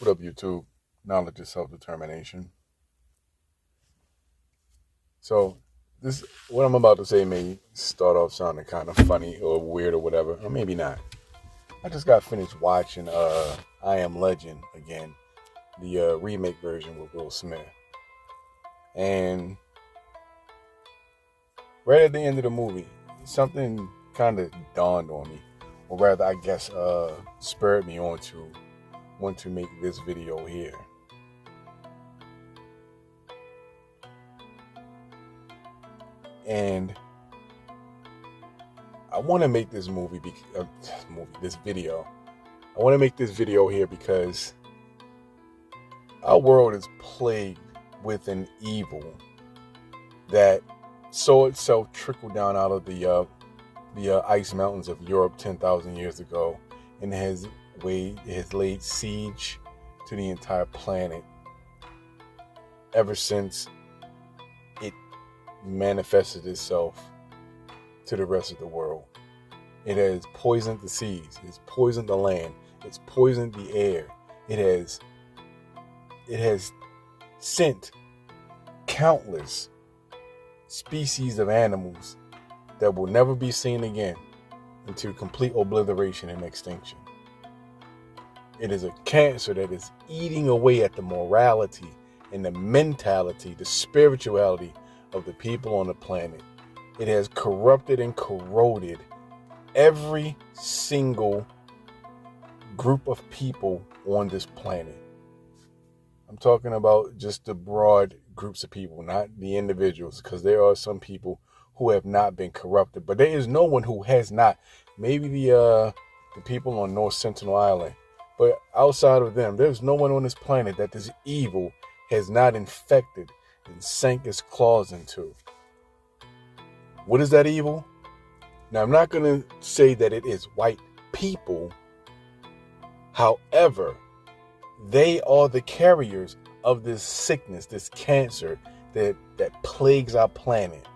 What up, YouTube? Knowledge is self-determination. So, this what I'm about to say may start off sounding kind of funny or weird or whatever, or maybe not. I just got finished watching I Am Legend again, the remake version with Will Smith. And right at the end of the movie, something kind of dawned on me, or rather, I guess, spurred me on to want to make this video here. And I want to make this video. I want to make this video here because our world is plagued with an evil that saw itself trickle down out of the ice mountains of Europe 10,000 years ago, and has laid siege to the entire planet ever since it manifested itself to the rest of the world. It has poisoned the seas, it's poisoned the land, it's poisoned the air. It has sent countless species of animals that will never be seen again into complete obliteration and extinction. It is a cancer that is eating away at the morality and the mentality, the spirituality of the people on the planet. It has corrupted and corroded every single group of people on this planet. I'm talking about just the broad groups of people, not the individuals, because there are some people who have not been corrupted, but there is no one who has not. Maybe the people on North Sentinel Island, but outside of them, there's no one on this planet that this evil has not infected and sank its claws into. What is that evil? Now, I'm not going to say that it is white people. However, they are the carriers of this sickness, this cancer that plagues our planet.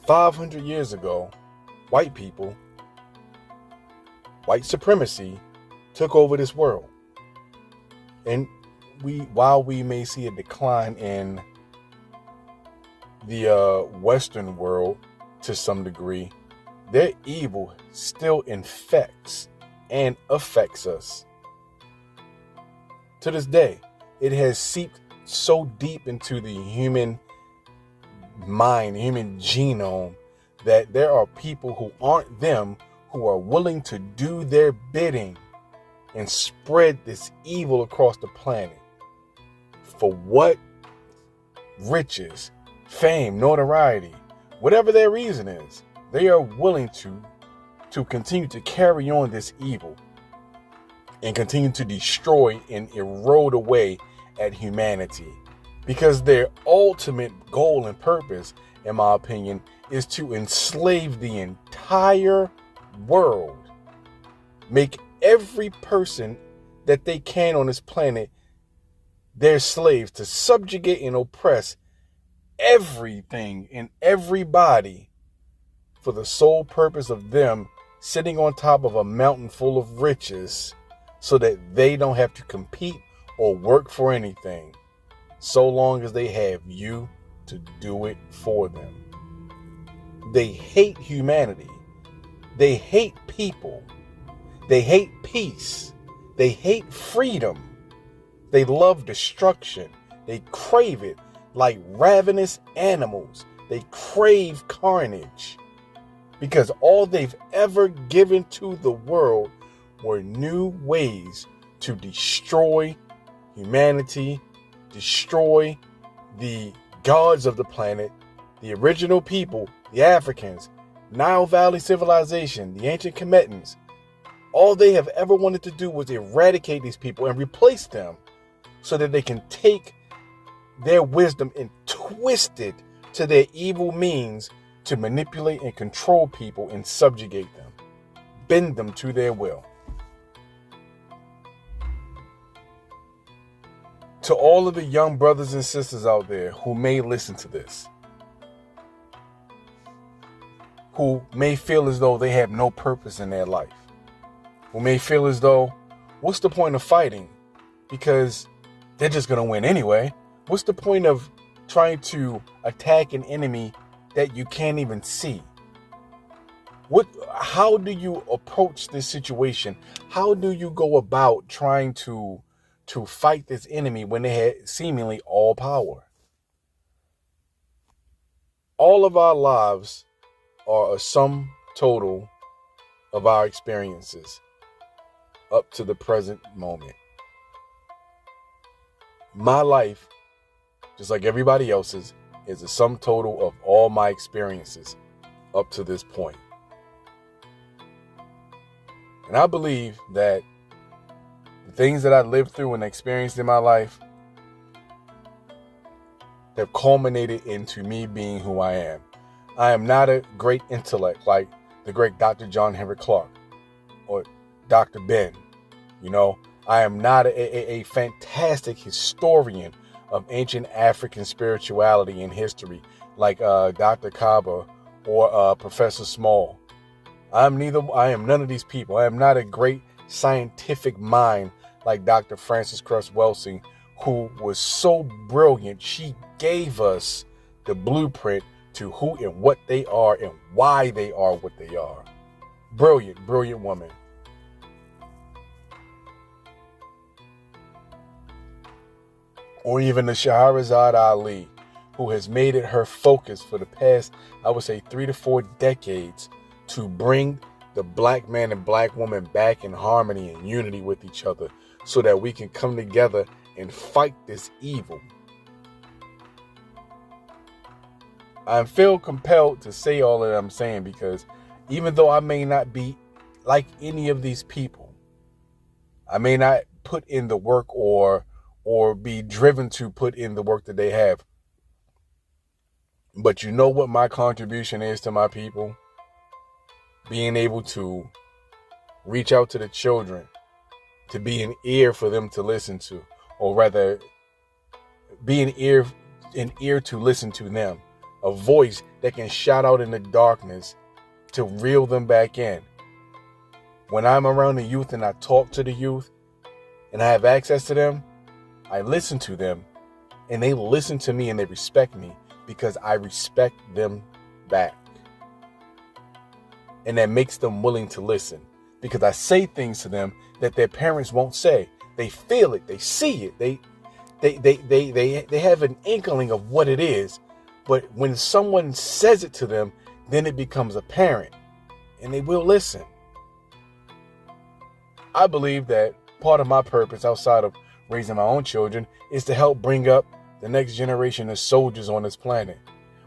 500 years ago, white people, white supremacy, took over this world. And while we may see a decline in the Western world to some degree, their evil still infects and affects us. To this day, it has seeped so deep into the human mind, human genome, that there are people who aren't them who are willing to do their bidding and spread this evil across the planet. For what? Riches, fame, notoriety, whatever their reason is, they are willing to continue to carry on this evil and continue to destroy and erode away at humanity. Because their ultimate goal and purpose, in my opinion, is to enslave the entire world. Make every person that they can on this planet their slaves, to subjugate and oppress everything and everybody for the sole purpose of them sitting on top of a mountain full of riches so that they don't have to compete or work for anything, so long as they have you to do it for them. They hate humanity. They hate people. They hate peace. They hate freedom. They love destruction. They crave it like ravenous animals. They crave carnage because all they've ever given to the world were new ways to destroy humanity, destroy the gods of the planet, the original people, the Africans, Nile Valley civilization, the ancient Kemetans. All they have ever wanted to do was eradicate these people and replace them so that they can take their wisdom and twist it to their evil means to manipulate and control people and subjugate them, bend them to their will. To all of the young brothers and sisters out there who may listen to this, who may feel as though they have no purpose in their life, who may feel as though, what's the point of fighting? because they're just going to win anyway. What's the point of trying to attack an enemy that you can't even see? How do you approach this situation? How do you go about trying to fight this enemy when they had seemingly all power? All of our lives are a sum total of our experiences up to the present moment. My life, just like everybody else's, is a sum total of all my experiences up to this point. And I believe that the things that I lived through and experienced in my life have culminated into me being who I am. I am not a great intellect like the great Dr. John Henrik Clarke or Dr. Ben. I am not a fantastic historian of ancient African spirituality and history like Dr. Kaba or Professor Small. I am none of these people. I am not a great scientific mind like Dr. Frances Cress Welsing, who was so brilliant. She gave us the blueprint to who and what they are and why they are what they are. Brilliant, brilliant woman. Or even the Shahrazad Ali, who has made it her focus for the past, I would say, 3 to 4 decades to bring the black man and black woman back in harmony and unity with each other so that we can come together and fight this evil. I feel compelled to say all that I'm saying because even though I may not be like any of these people, I may not put in the work or be driven to put in the work that they have. But you know what my contribution is to my people? Being able to reach out to the children, to be an ear for them to listen to, or rather, be an ear to listen to them. A voice that can shout out in the darkness to reel them back in. When I'm around the youth and I talk to the youth and I have access to them, I listen to them and they listen to me and they respect me because I respect them back. And that makes them willing to listen because I say things to them that their parents won't say. They feel it, they see it, they have an inkling of what it is. But when someone says it to them, then it becomes apparent and they will listen. I believe that part of my purpose outside of raising my own children is to help bring up the next generation of soldiers on this planet.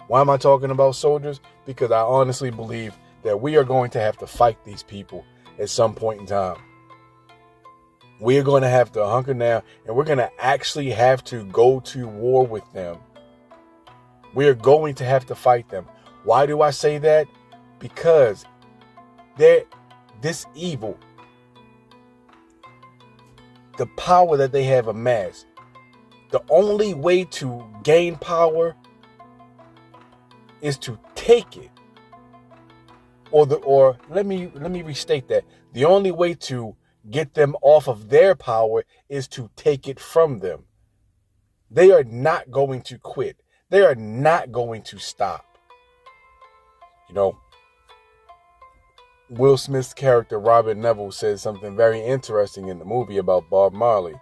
Why am I talking about soldiers? Because I honestly believe that we are going to have to fight these people at some point in time. We are going to have to hunker down and we're going to actually have to go to war with them. We are going to have to fight them. Why do I say that? Because this evil, the power that they have amassed, the only way to gain power is to take it. Or let me restate that. The only way to get them off of their power is to take it from them. They are not going to quit. They are not going to stop. Will Smith's character, Robert Neville, says something very interesting in the movie about Bob Marley,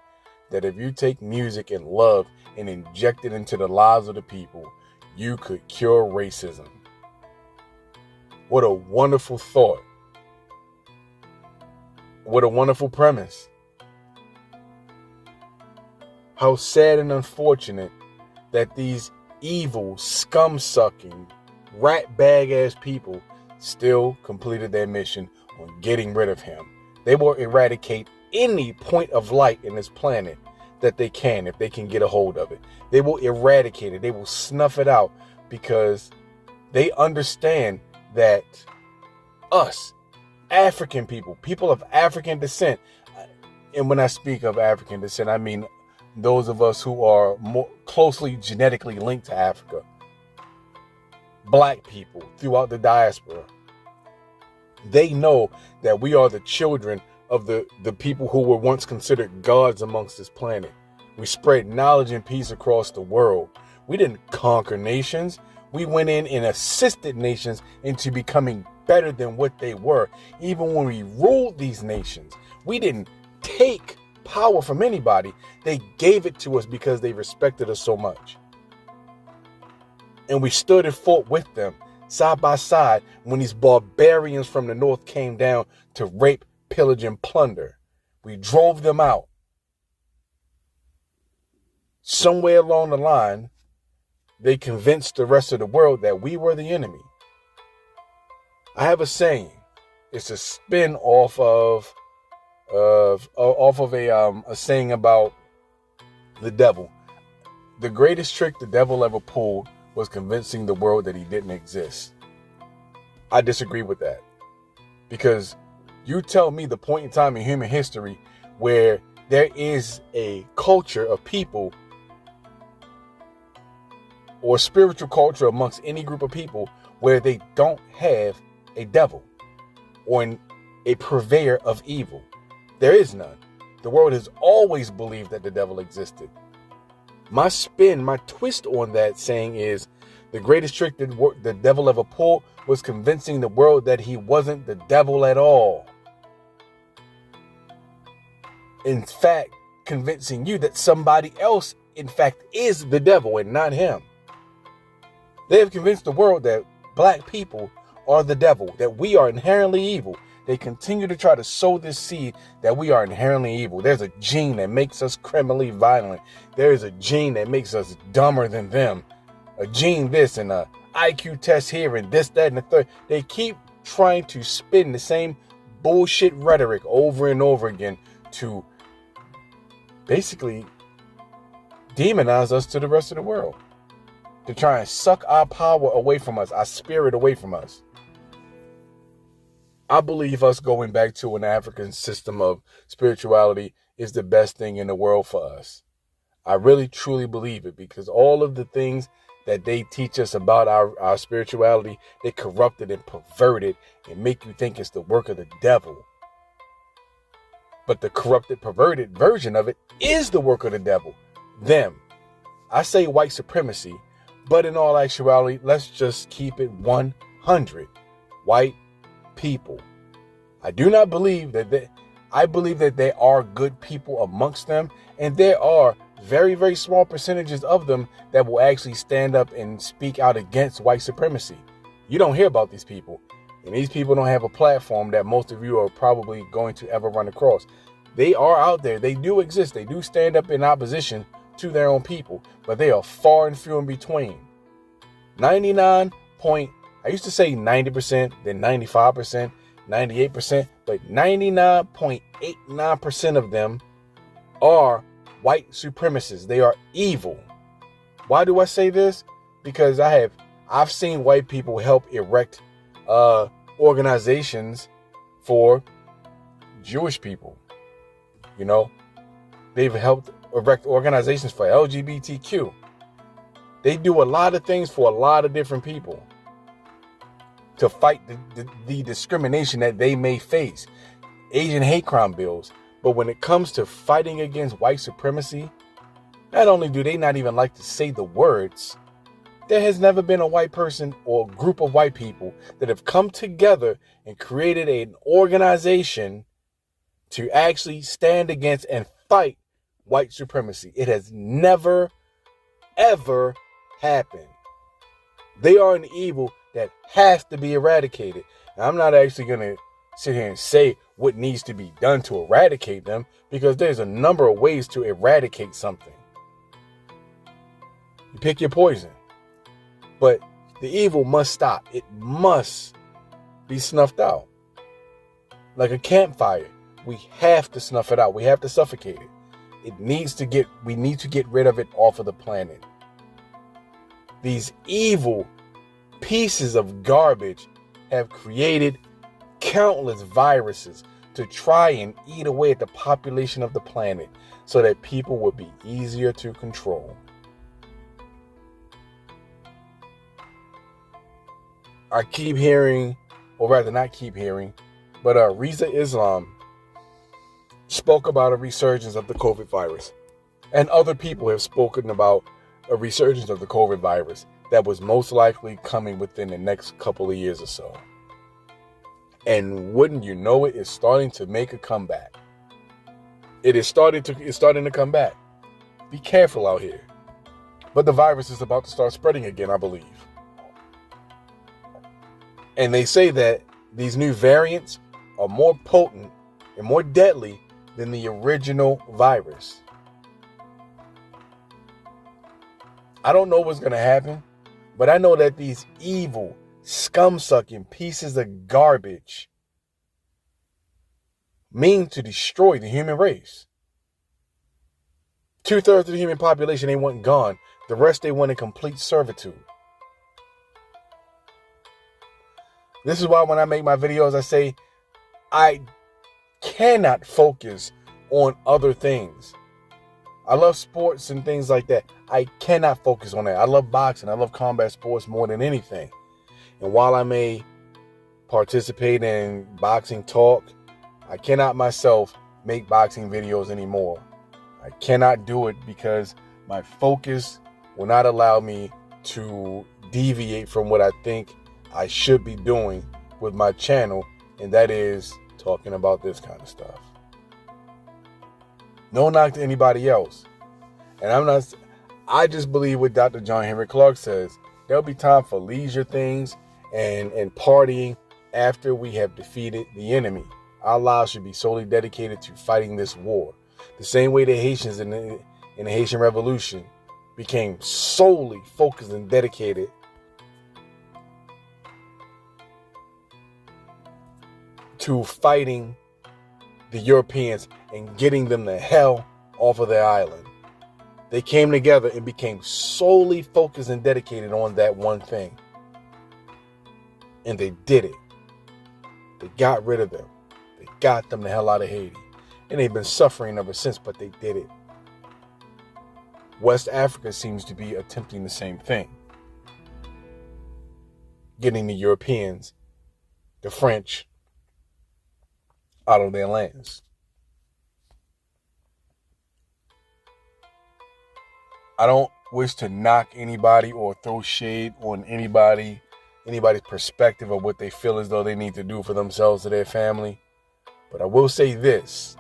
that if you take music and love and inject it into the lives of the people, you could cure racism. What a wonderful thought. What a wonderful premise. How sad and unfortunate that these evil, scum-sucking, rat-bag-ass people still completed their mission on getting rid of him. They will eradicate any point of light in this planet that they can, if they can get a hold of it. They will eradicate it. They will snuff it out because they understand that us, African people of African descent, and when I speak of African descent, I mean those of us who are more closely genetically linked to Africa, black people throughout the diaspora, they know that we are the children of the people who were once considered gods amongst this planet. We spread knowledge and peace across the world. We didn't conquer nations. We went in and assisted nations into becoming better than what they were. Even when we ruled these nations, we didn't take power from anybody. They gave it to us because they respected us so much. And we stood and fought with them side by side when these barbarians from the north came down to rape, pillage, and plunder. We drove them out. Somewhere along the line, they convinced the rest of the world that we were the enemy. I have a saying. It's a spin off of a saying about the devil. The greatest trick the devil ever pulled was convincing the world that he didn't exist. I disagree with that. Because you tell me the point in time in human history where there is a culture of people or spiritual culture amongst any group of people where they don't have a devil or a purveyor of evil. There is none. The world has always believed that the devil existed. My spin, my twist on that saying is the greatest trick that the devil ever pulled was convincing the world that he wasn't the devil at all. In fact, convincing you that somebody else, in fact, is the devil and not him. They have convinced the world that black people are the devil, that we are inherently evil. They continue to try to sow this seed that we are inherently evil. There's a gene that makes us criminally violent. There is a gene that makes us dumber than them. A gene this and a IQ test here and this, that, and the third. They keep trying to spin the same bullshit rhetoric over and over again to basically demonize us to the rest of the world. To try and suck our power away from us, our spirit away from us. I believe us going back to an African system of spirituality is the best thing in the world for us. I really, truly believe it because all of the things that they teach us about our spirituality, they corrupt it and pervert it and make you think it's the work of the devil. But the corrupted, perverted version of it is the work of the devil. Them. I say white supremacy. But in all actuality, let's just keep it 100. White people. I do not believe that I believe that there are good people amongst them. And there are very, very small percentages of them that will actually stand up and speak out against white supremacy. You don't hear about these people. And these people don't have a platform that most of you are probably going to ever run across. They are out there. They do exist. They do stand up in opposition to their own people, but they are far and few in between. I used to say 90%, then 95%, 98%, but 99.89% of them are white supremacists. They are evil. Why do I say this? Because I've seen white people help erect organizations for Jewish people. You know, they've helped erect organizations for LGBTQ. They do a lot of things for a lot of different people to fight the discrimination that they may face. Asian hate crime bills. But when it comes to fighting against white supremacy, not only do they not even like to say the words, there has never been a white person or group of white people that have come together and created an organization to actually stand against and fight white supremacy. It has never, ever happened. They are an evil that has to be eradicated. Now, I'm not actually going to sit here and say what needs to be done to eradicate them, because there's a number of ways to eradicate something. You pick your poison. But the evil must stop. It must be snuffed out. Like a campfire. We have to snuff it out. We have to suffocate it. We need to get rid of it off of the planet. These evil pieces of garbage have created countless viruses to try and eat away at the population of the planet so that people would be easier to control. I keep hearing, or rather not keep hearing, but Riza Islam spoke about a resurgence of the COVID virus. And other people have spoken about a resurgence of the COVID virus that was most likely coming within the next couple of years or so. And wouldn't you know it, it's starting to make a comeback. It's starting to come back. Be careful out here. But the virus is about to start spreading again, I believe. And they say that these new variants are more potent and more deadly than the original virus. I don't know what's going to happen, but I know that these evil, scum-sucking pieces of garbage mean to destroy the human race. 2/3 of the human population they want gone. The rest they want in complete servitude. This is why when I make my videos, I say I cannot focus on other things. I love sports and things like that. I cannot focus on that. I love boxing. I love combat sports more than anything. And while I may participate in boxing talk, I cannot myself make boxing videos anymore. I cannot do it because my focus will not allow me to deviate from what I think I should be doing with my channel, and that is talking about this kind of stuff. No knock to anybody else. And I just believe what Dr. John Henry Clarke says. There'll be time for leisure things and partying after we have defeated the enemy. Our lives should be solely dedicated to fighting this war. The same way the Haitians in the Haitian Revolution became solely focused and dedicated to fighting the Europeans and getting them the hell off of their island. They came together and became solely focused and dedicated on that one thing. And they did it. They got rid of them. They got them the hell out of Haiti. And they've been suffering ever since, but they did it. West Africa seems to be attempting the same thing. Getting the Europeans, the French, out of their lands. I don't wish to knock anybody or throw shade on anybody's perspective of what they feel as though they need to do for themselves or their family. But I will say this.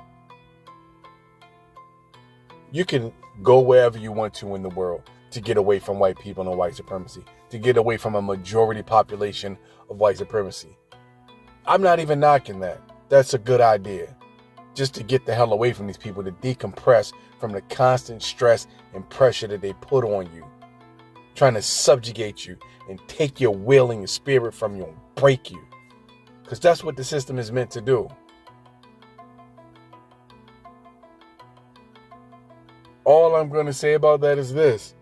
You can go wherever you want to in the world to get away from white people and white supremacy, to get away from a majority population of white supremacy. I'm not even knocking that. That's a good idea. Just to get the hell away from these people, to decompress from the constant stress and pressure that they put on you, trying to subjugate you and take your will and your spirit from you and break you. Because that's what the system is meant to do. All I'm going to say about that is this.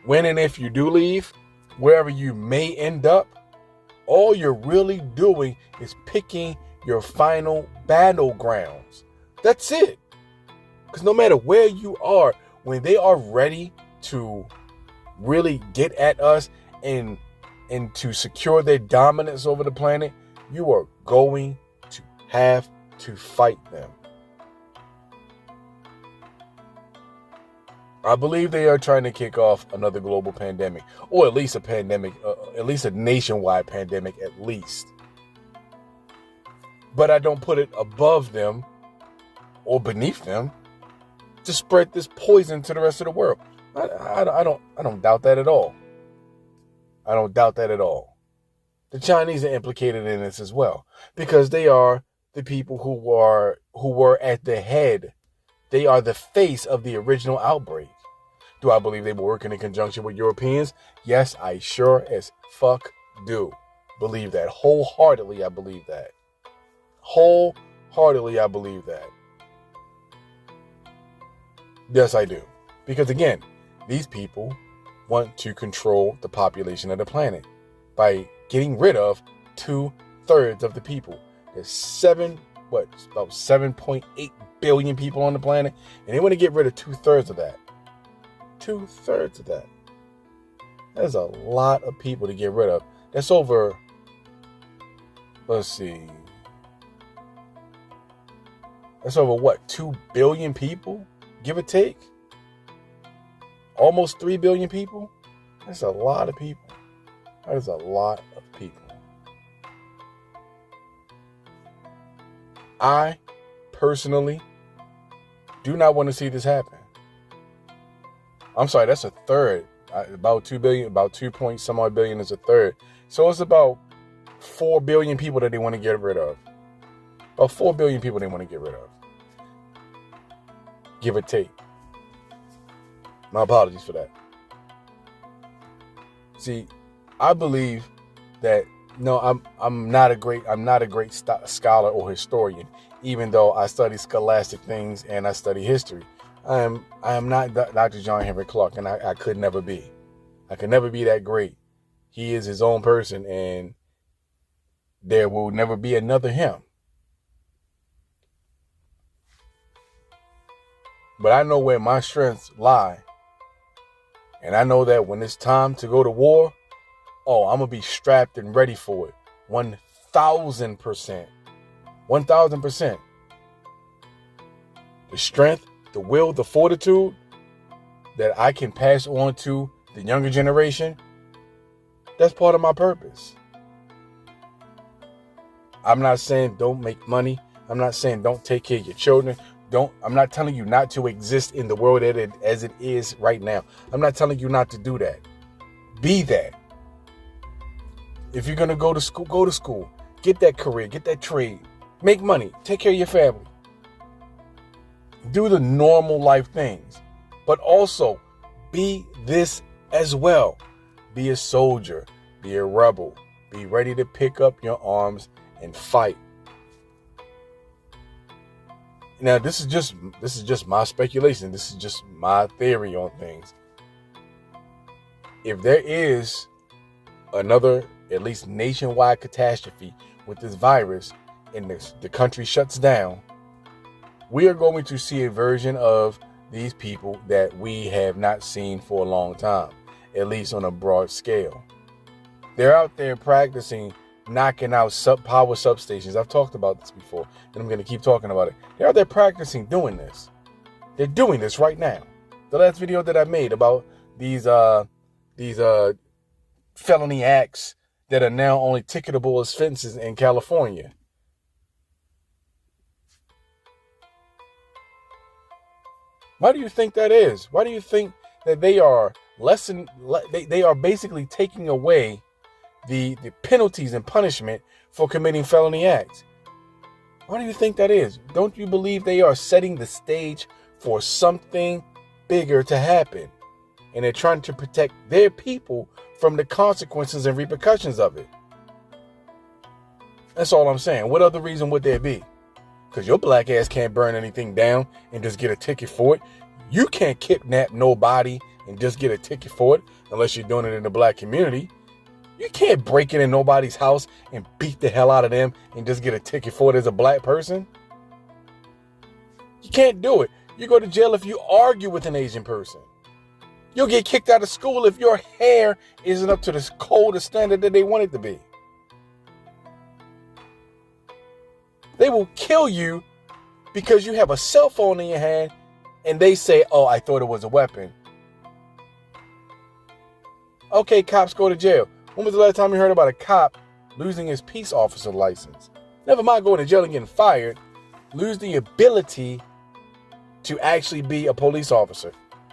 When and if you do leave, wherever you may end up, all you're really doing is picking your final battlegrounds. That's it. Because no matter where you are, when they are ready to really get at us and to secure their dominance over the planet, you are going to have to fight them. I believe they are trying to kick off another global pandemic, or at least a pandemic, at least a nationwide pandemic, at least. But I don't put it above them or beneath them to spread this poison to the rest of the world. I don't doubt that at all. I don't doubt that at all. The Chinese are implicated in this as well, because they are the people who were at the head. They are the face of the original outbreak. Do I believe they were working in conjunction with Europeans? Yes, I sure as fuck do believe that. Wholeheartedly, I believe that. Wholeheartedly, I believe that. Yes, I do. Because again, these people want to control the population of the planet by getting rid of 2/3 of the people. There's about 7.8 billion people on the planet, and they want to get rid of 2/3 of that. 2/3 of that. That's a lot of people to get rid of. That's over, let's see, That's over what, 2 billion people, give or take? Almost 3 billion people? That's a lot of people. That is a lot of people. I personally do not want to see this happen. I'm sorry, that's a third. About 2 billion, about 2 point some odd billion is a third. So it's about 4 billion people that they want to get rid of. About 4 billion people they want to get rid of. Give or take. My apologies for that. See, I believe that I'm not a great scholar or historian, even though I study scholastic things and I study history. I am not Dr. John Henry Clarke, and I could never be. I could never be that great. He is his own person, and there will never be another him. But I know where my strengths lie. And I know that when it's time to go to war, I'm going to be strapped and ready for it. 1,000%. 1,000%. The strength, the will, the fortitude that I can pass on to the younger generation, that's part of my purpose. I'm not saying don't make money. I'm not saying don't take care of your children. I'm not telling you not to exist in the world as it is right now. I'm not telling you not to do that. Be that. If you're going to go to school, get that career, get that trade, make money, take care of your family. Do the normal life things, but also be this as well. Be a soldier, be a rebel, be ready to pick up your arms and fight. Now, this is just my speculation. This is just my theory on things. If there is another, at least nationwide catastrophe with this virus and the country shuts down, we are going to see a version of these people that we have not seen for a long time, at least on a broad scale. They're out there practicing knocking out power substations. I've talked about this before, and I'm going to keep talking about it. They're out there practicing doing this. They're doing this right now. The last video that I made about these felony acts that are now only ticketable as offenses in California. Why do you think that is? Why do you think that they are they are basically taking away the penalties and punishment for committing felony acts? Why do you think that is? Don't you believe they are setting the stage for something bigger to happen? And they're trying to protect their people from the consequences and repercussions of it. That's all I'm saying. What other reason would there be? Because your black ass can't burn anything down and just get a ticket for it. You can't kidnap nobody and just get a ticket for it unless you're doing it in the black community. You can't break in nobody's house and beat the hell out of them and just get a ticket for it as a black person. You can't do it. You go to jail if you argue with an Asian person. You'll get kicked out of school if your hair isn't up to the code or standard that they want it to be. They will kill you because you have a cell phone in your hand and they say, "Oh, I thought it was a weapon." Okay, cops go to jail. When was the last time you heard about a cop losing his peace officer license? Never mind going to jail and getting fired. Lose the ability to actually be a police officer.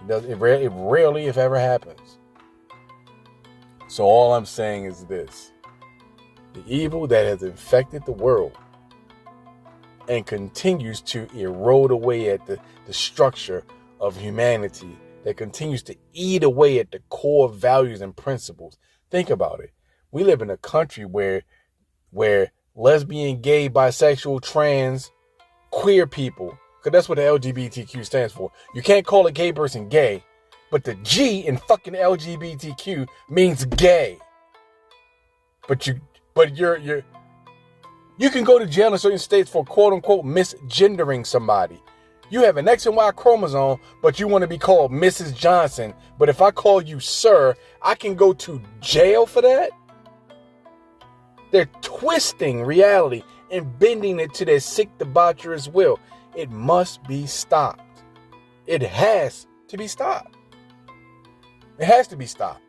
It rarely, if ever, happens. So all I'm saying is this. The evil that has infected the world and continues to erode away at the structure of humanity, that continues to eat away at the core values and principles. Think about it. We live in a country where lesbian, gay, bisexual, trans, queer people, because that's what the LGBTQ stands for. You can't call a gay person gay, but the G in fucking LGBTQ means gay. But you can go to jail in certain states for quote unquote misgendering somebody. You have an X and Y chromosome, but you want to be called Mrs. Johnson. But if I call you sir, I can go to jail for that? They're twisting reality and bending it to their sick, debaucherous will. It must be stopped. It has to be stopped. It has to be stopped.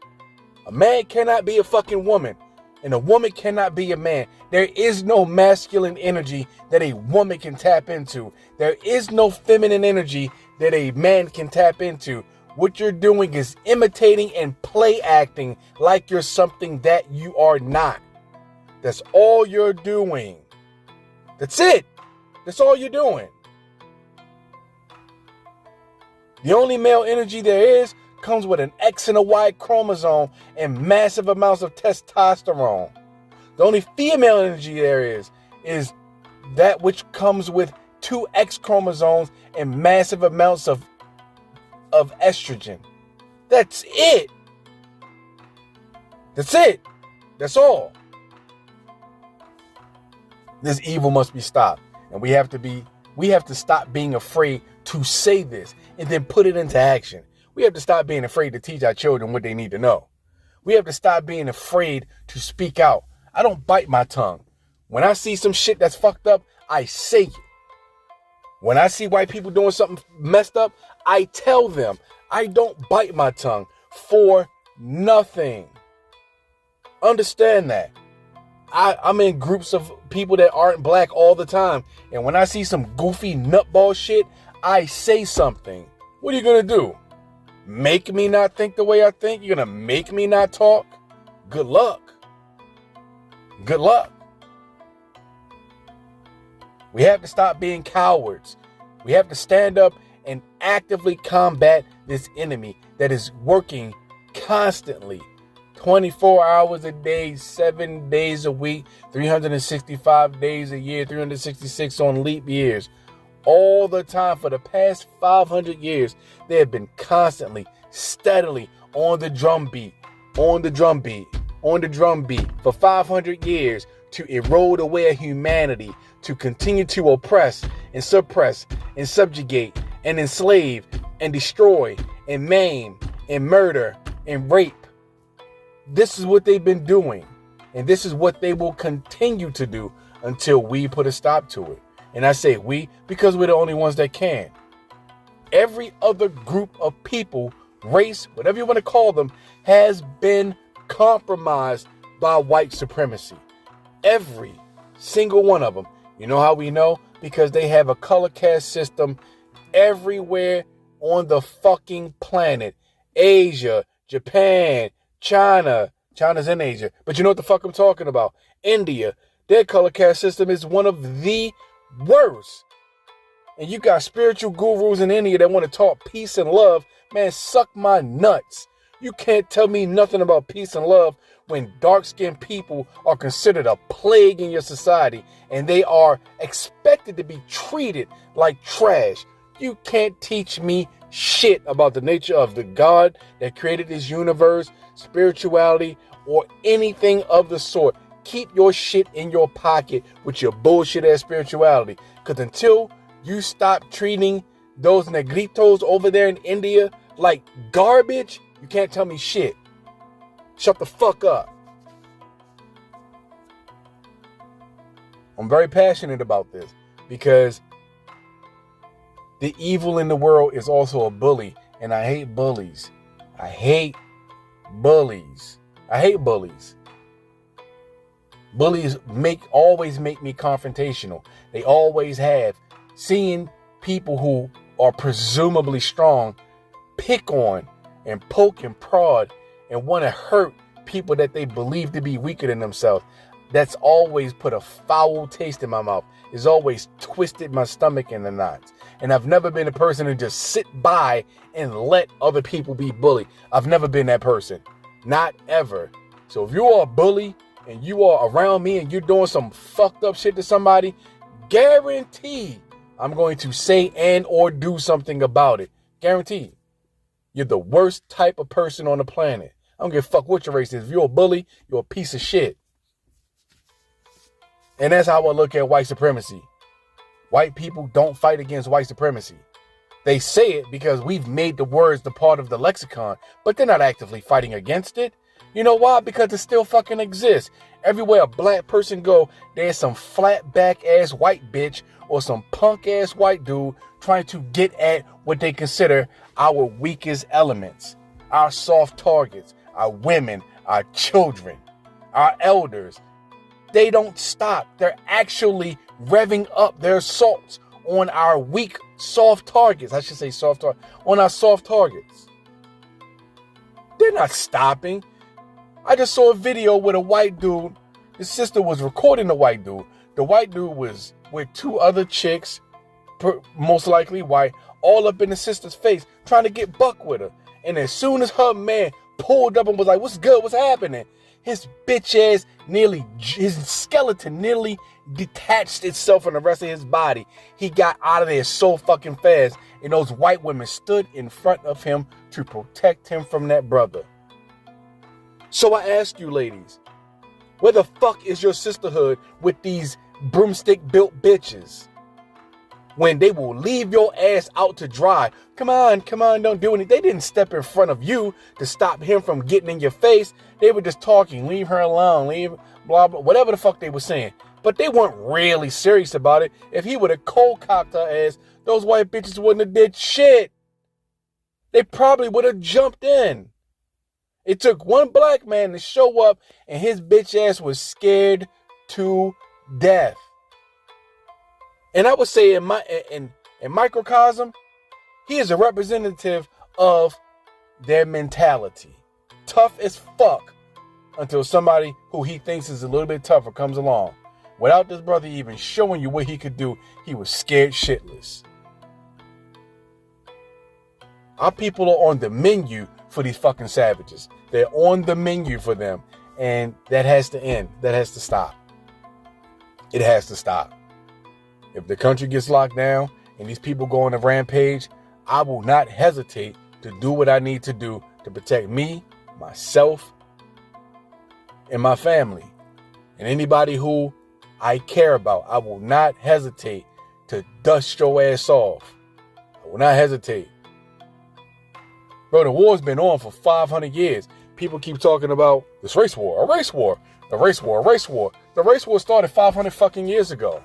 A man cannot be a fucking woman, and a woman cannot be a man. There is no masculine energy that a woman can tap into. There is no feminine energy that a man can tap into. What you're doing is imitating and play acting like you're something that you are not. That's all you're doing. That's it. That's all you're doing. The only male energy there is comes with an X and a Y chromosome and massive amounts of testosterone. The only female energy there is that which comes with 2 X chromosomes and massive amounts of estrogen. That's it. That's it. That's all. This evil must be stopped. And we have to stop being afraid to say this and then put it into action. We have to stop being afraid to teach our children what they need to know. We have to stop being afraid to speak out. I don't bite my tongue. When I see some shit that's fucked up, I say it. When I see white people doing something messed up, I tell them. I don't bite my tongue for nothing. Understand that. I'm in groups of people that aren't black all the time. And when I see some goofy nutball shit, I say something. What are you going to do? Make me not think the way I think? You're going to make me not talk? Good luck. Good luck. We have to stop being cowards. We have to stand up and actively combat this enemy that is working constantly. 24 hours a day, 7 days a week, 365 days a year, 366 on leap years. All the time for the past 500 years, they have been constantly, steadily on the drum beat for 500 years to erode away humanity, to continue to oppress and suppress and subjugate and enslave and destroy and maim and murder and rape. This is what they've been doing, and this is what they will continue to do until we put a stop to it. And I say we because we're the only ones that can. Every other group of people, race, whatever you want to call them, has been compromised by white supremacy. Every single one of them. You know how we know? Because they have a color caste system everywhere on the fucking planet. Asia, Japan, China. China's in Asia. But you know what the fuck I'm talking about? India. Their color caste system is one of the worst. And you got spiritual gurus in India that want to talk peace and love. Man, suck my nuts. You can't tell me nothing about peace and love when dark-skinned people are considered a plague in your society and they are expected to be treated like trash. You can't teach me shit about the nature of the God that created this universe, spirituality, or anything of the sort. Keep your shit in your pocket with your bullshit ass spirituality. Because until you stop treating those negritos over there in India like garbage, you can't tell me shit. Shut the fuck up. I'm very passionate about this because the evil in the world is also a bully, and I hate bullies. I hate bullies. I hate bullies. Bullies always make me confrontational. They always have. Seeing people who are presumably strong pick on and poke and prod and want to hurt people that they believe to be weaker than themselves. That's always put a foul taste in my mouth. It's always twisted my stomach in the knots. And I've never been a person to just sit by and let other people be bullied. I've never been that person. Not ever. So if you are a bully and you are around me and you're doing some fucked up shit to somebody, guaranteed I'm going to say and or do something about it. Guaranteed. You're the worst type of person on the planet. I don't give a fuck what your race is. If you're a bully, you're a piece of shit. And that's how I look at white supremacy. White people don't fight against white supremacy. They say it because we've made the words the part of the lexicon, but they're not actively fighting against it. You know why? Because it still fucking exists. Everywhere a black person go, there's some flat back ass white bitch or some punk ass white dude trying to get at what they consider our weakest elements, our soft targets, our women, our children, our elders. They don't stop. They're actually revving up their assaults on our weak, soft targets. I should say soft targets. On our soft targets. They're not stopping. I just saw a video with a white dude. His sister was recording the white dude. The white dude was with two other chicks, most likely white, all up in the sister's face, trying to get buck with her. And as soon as her man pulled up and was like, "What's good? What's happening?" His bitch ass his skeleton nearly detached itself from the rest of his body. He got out of there so fucking fast. And those white women stood in front of him to protect him from that brother. So I ask you, ladies, where the fuck is your sisterhood with these broomstick-built bitches? When they will leave your ass out to dry. Come on, don't do anything. They didn't step in front of you to stop him from getting in your face. They were just talking, leave her alone, leave, blah, blah, whatever the fuck they were saying. But they weren't really serious about it. If he would have cold-cocked her ass, those white bitches wouldn't have did shit. They probably would have jumped in. It took one black man to show up, and his bitch ass was scared to death. And I would say in microcosm, he is a representative of their mentality. Tough as fuck until somebody who he thinks is a little bit tougher comes along. Without this brother even showing you what he could do, he was scared shitless. Our people are on the menu for these fucking savages. They're on the menu for them. And that has to end. That has to stop. It has to stop. If the country gets locked down and these people go on a rampage, I will not hesitate to do what I need to do to protect me, myself, and my family. And anybody who I care about, I will not hesitate to dust your ass off. I will not hesitate. Bro, the war's been on for 500 years. People keep talking about this race war, a race war, a race war, a race war. The race war started 500 fucking years ago.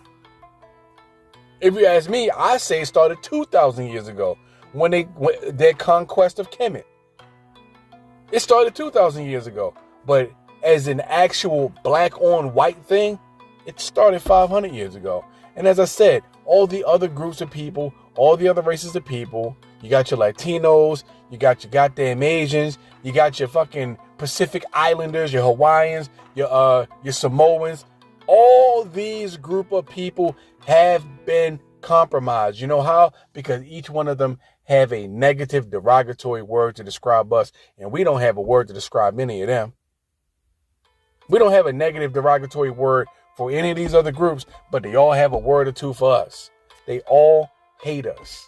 If you ask me, I say it started 2,000 years ago when their conquest of Kemet. It started 2,000 years ago. But as an actual black on white thing, it started 500 years ago. And as I said, all the other groups of people, all the other races of people, you got your Latinos, you got your goddamn Asians, you got your fucking Pacific Islanders, your Hawaiians, your Samoans. All these group of people have been compromised. You know how? Because each one of them have a negative, derogatory word to describe us, and we don't have a word to describe any of them. We don't have a negative, derogatory word for any of these other groups, but they all have a word or two for us. They all hate us.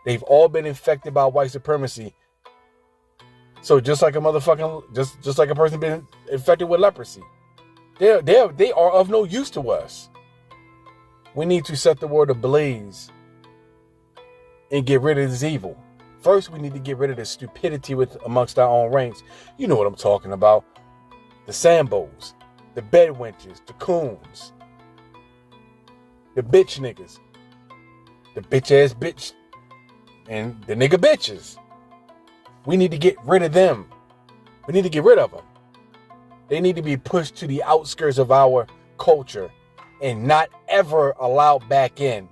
They've all been infected by white supremacy. So just like a motherfucking, just like a person been infected with leprosy. They are of no use to us. We need to set the world ablaze and get rid of this evil. First, we need to get rid of the stupidity amongst our own ranks. You know what I'm talking about. The Sambos, the bedwenches, the coons, the bitch niggas, the bitch ass bitch, and the nigga bitches. We need to get rid of them. We need to get rid of them. They need to be pushed to the outskirts of our culture and not ever allowed back in.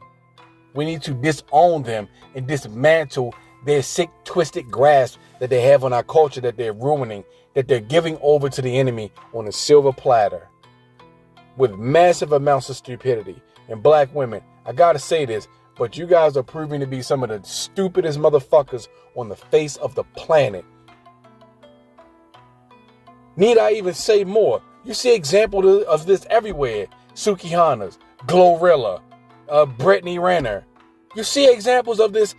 We need to disown them and dismantle their sick, twisted grasp that they have on our culture, that they're ruining, that they're giving over to the enemy on a silver platter with massive amounts of stupidity. And black women, I gotta say this, but you guys are proving to be some of the stupidest motherfuckers on the face of the planet. Need I even say more? You see examples of this everywhere. Suki Hanas, Glorilla, Brittany Renner. You see examples of this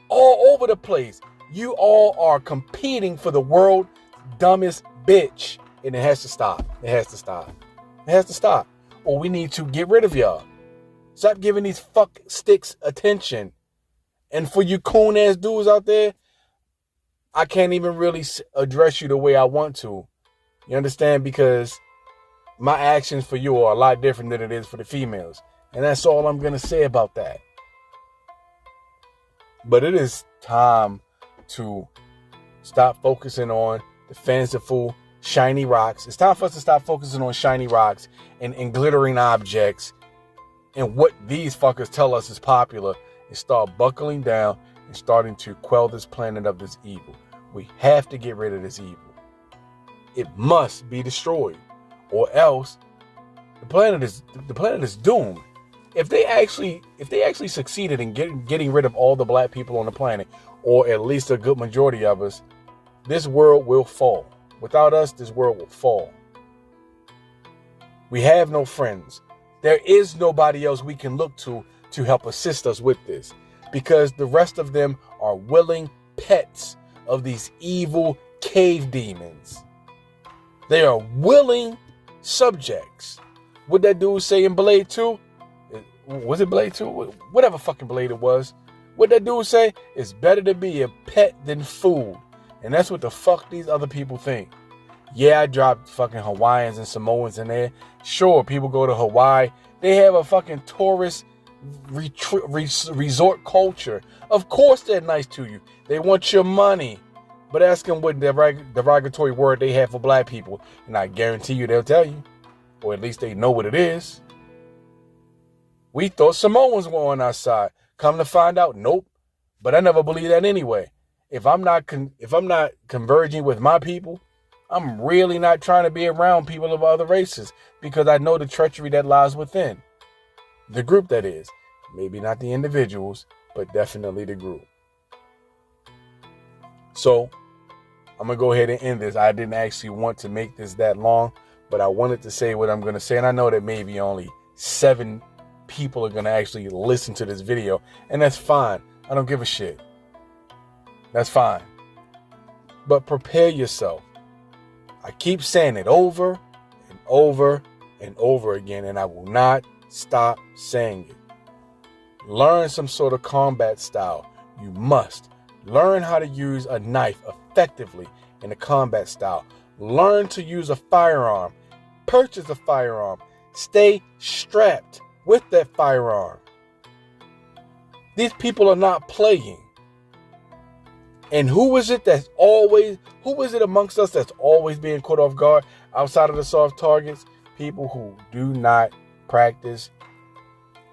all over the place. You all are competing for the world's dumbest bitch. And it has to stop. It has to stop. It has to stop. Or we need to get rid of y'all. Stop giving these fuck sticks attention. And for you coon ass dudes out there, I can't even really address you the way I want to. You understand? Because my actions for you are a lot different than it is for the females. And that's all I'm going to say about that. But it is time to stop focusing on the fanciful, shiny rocks. It's time for us to stop focusing on shiny rocks and glittering objects and what these fuckers tell us is popular, and start buckling down and starting to quell this planet of this evil. We have to get rid of this evil. It must be destroyed, or else the planet is doomed. If they actually succeeded in getting rid of all the black people on the planet, or at least a good majority of us, this world will fall. Without us, this world will fall. We have no friends. There is nobody else we can look to help assist us with this, because the rest of them are willing pets of these evil cave demons. They are willing subjects. What that dude say in Blade 2? Was it Blade 2? Whatever fucking Blade it was. What that dude say? It's better to be a pet than food. And that's what the fuck these other people think. Yeah, I dropped fucking Hawaiians and Samoans in there. Sure, people go to Hawaii. They have a fucking tourist resort culture. Of course they're nice to you. They want your money. But ask them what derogatory word they have for black people, and I guarantee you they'll tell you. Or at least they know what it is. We thought Samoans were on our side. Come to find out, nope. But I never believed that anyway. If I'm not converging with my people, I'm really not trying to be around people of other races, because I know the treachery that lies within. The group, that is. Maybe not the individuals, but definitely the group. So, I'm going to go ahead and end this. I didn't actually want to make this that long, but I wanted to say what I'm going to say. And I know that maybe only 7 people are going to actually listen to this video. And that's fine. I don't give a shit. That's fine. But prepare yourself. I keep saying it over and over and over again, and I will not stop saying it. Learn some sort of combat style. You must. Learn how to use a knife effectively in a combat style. Learn to use a firearm. Purchase a firearm. Stay strapped with that firearm. These people are not playing. And who is it amongst us that's always being caught off guard outside of the soft targets? People who do not practice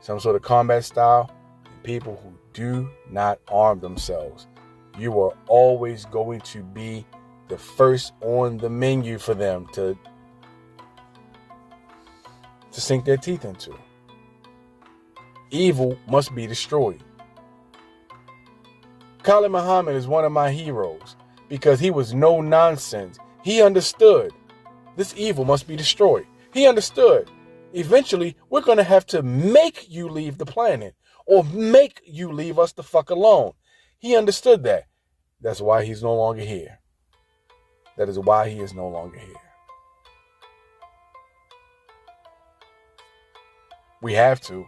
some sort of combat style, and people who do not arm themselves. You are always going to be the first on the menu for them to sink their teeth into. Evil must be destroyed. Khalid Muhammad is one of my heroes because he was no nonsense. He understood this evil must be destroyed. He understood. Eventually, we're going to have to make you leave the planet, or make you leave us the fuck alone. He understood that. That's why he's no longer here. That is why he is no longer here. We have to.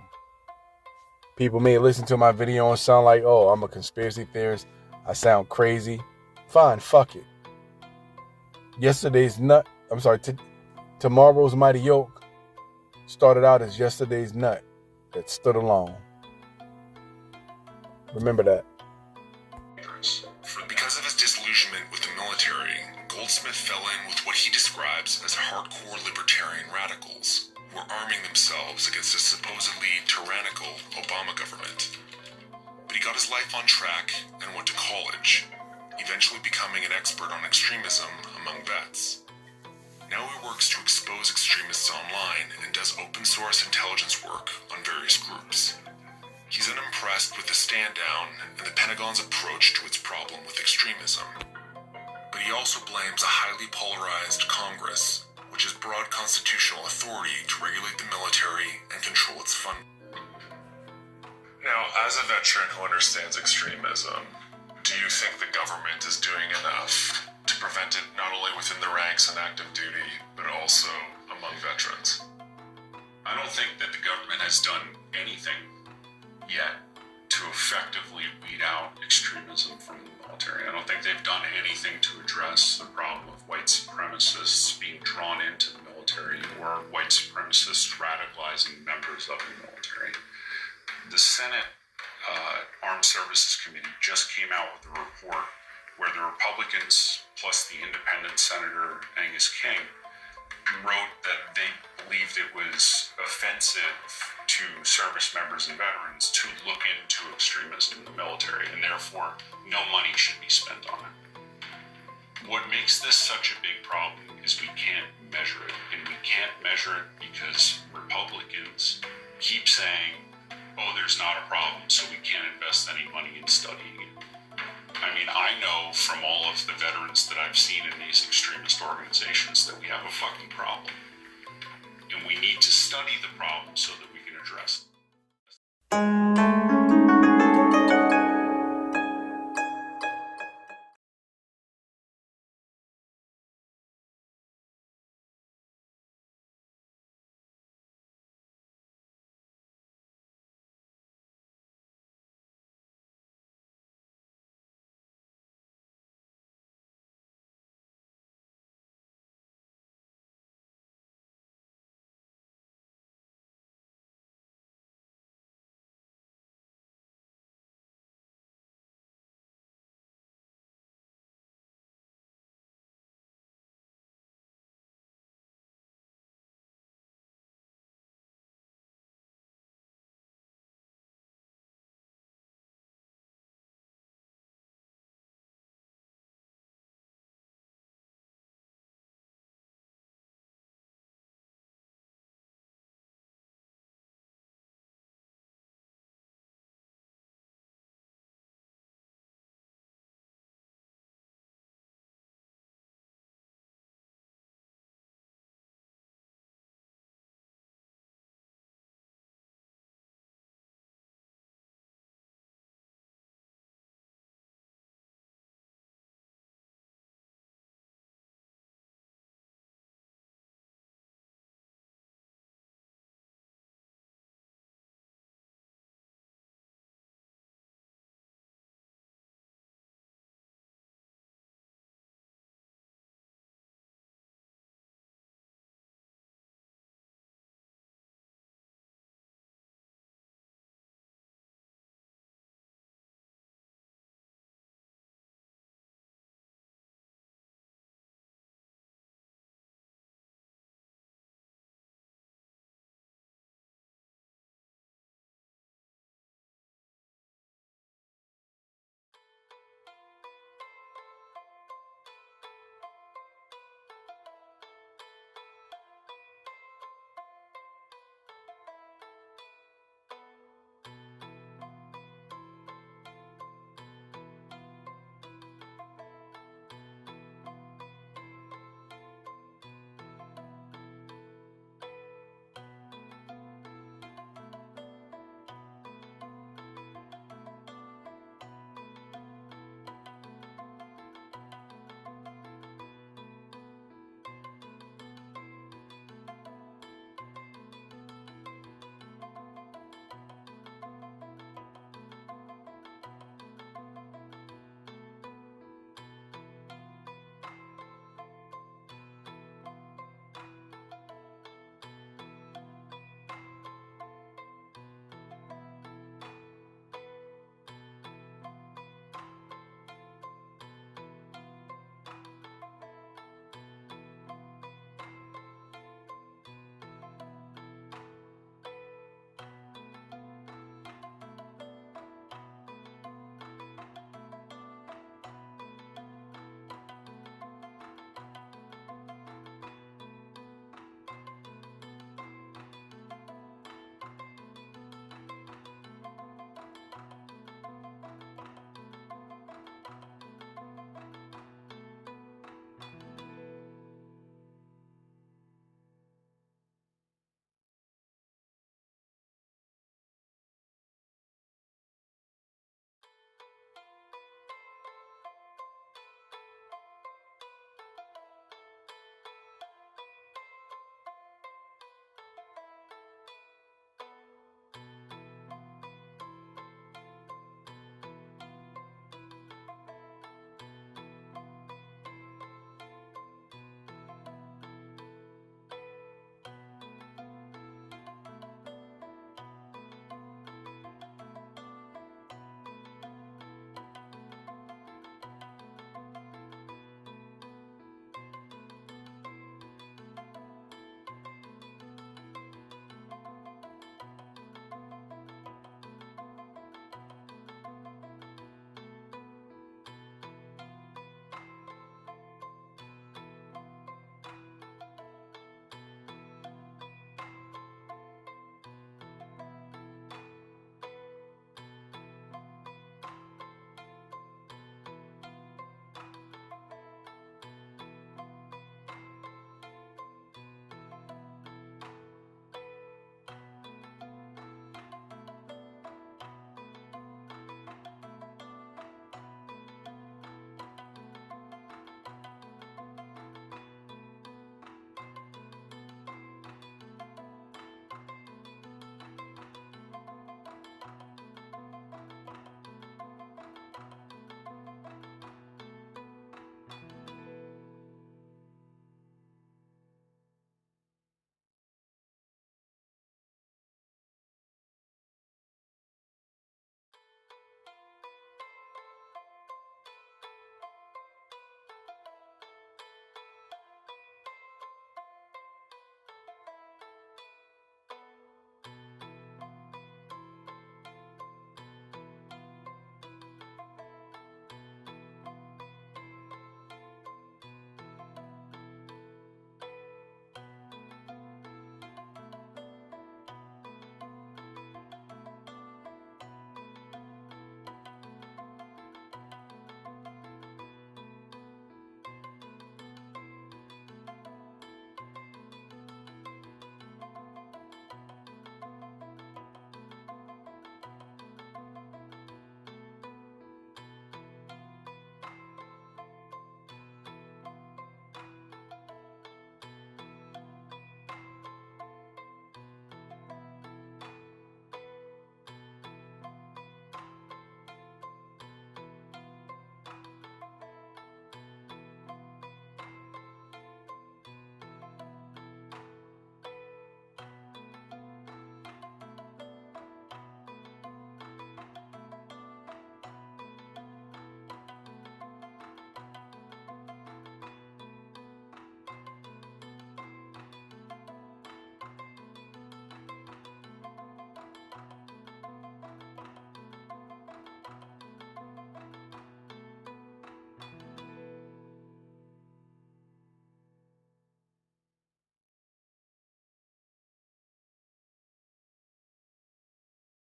People may listen to my video and sound like, oh, I'm a conspiracy theorist. I sound crazy. Fine, fuck it. Tomorrow's mighty yoke started out as yesterday's nut that stood alone. Remember that. Because of his disillusionment with the military, Goldsmith fell in with what he describes as hardcore libertarian radicals, who were arming themselves against a supposedly tyrannical Obama government. But he got his life on track and went to college, eventually becoming an expert on extremism among vets. Now he works to expose extremists online and does open source intelligence work on various groups. He's unimpressed with the stand down and the Pentagon's approach to its problem with extremism. But he also blames a highly polarized Congress, which has broad constitutional authority to regulate the military and control its funding. Now, as a veteran who understands extremism, do you think the government is doing enough to prevent it not only within the ranks and active duty, but also among veterans? I don't think that the government has done anything yet to effectively weed out extremism from the military. I don't think they've done anything to address the problem of white supremacists being drawn into the military or white supremacists radicalizing members of the military. just came out with a report where the Republicans plus the independent Senator Angus King wrote that they believed it was offensive to service members and veterans to look into extremism in the military, and therefore no money should be spent on it. What makes this such a big problem is we can't measure it, and we can't measure it because Republicans keep saying, oh, there's not a problem, so we can't invest any money in studying it. I mean, I know from all of the veterans that I've seen in these extremist organizations that we have a fucking problem. And we need to study the problem so that we can address it.